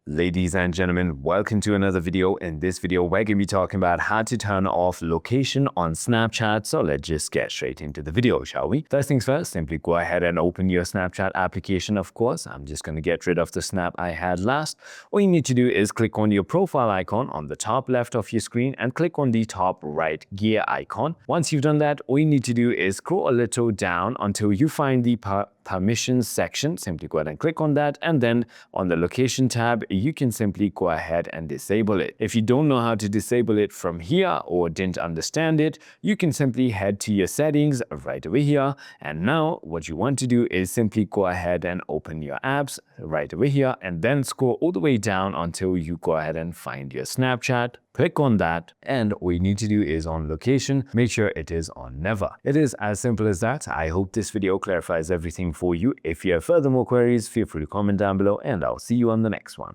Ladies and gentlemen, welcome to another video. In this video, we're going to be talking about how to turn off location on Snapchat. So let's just get straight into the video, shall we? First things first, simply go ahead and open your Snapchat application, of course. I'm just going to get rid of the snap I had last. All you need to do is click on your profile icon on the top left of your screen and click on the top right gear icon. Once you've done that, all you need to do is scroll a little down until you find the permissions section. Simply go ahead and click on that, and then on the location tab you can simply go ahead and disable it. If you don't know how to disable it from here or didn't understand it, you can simply head to your settings right over here, and now what you want to do is simply go ahead and open your apps right over here and then scroll all the way down until you go ahead and find your Snapchat. Click on that, and all you need to do is on location, make sure it is on never. It is as simple as that. I hope this video clarifies everything for you. If you have further more queries, feel free to comment down below, and I'll see you on the next one.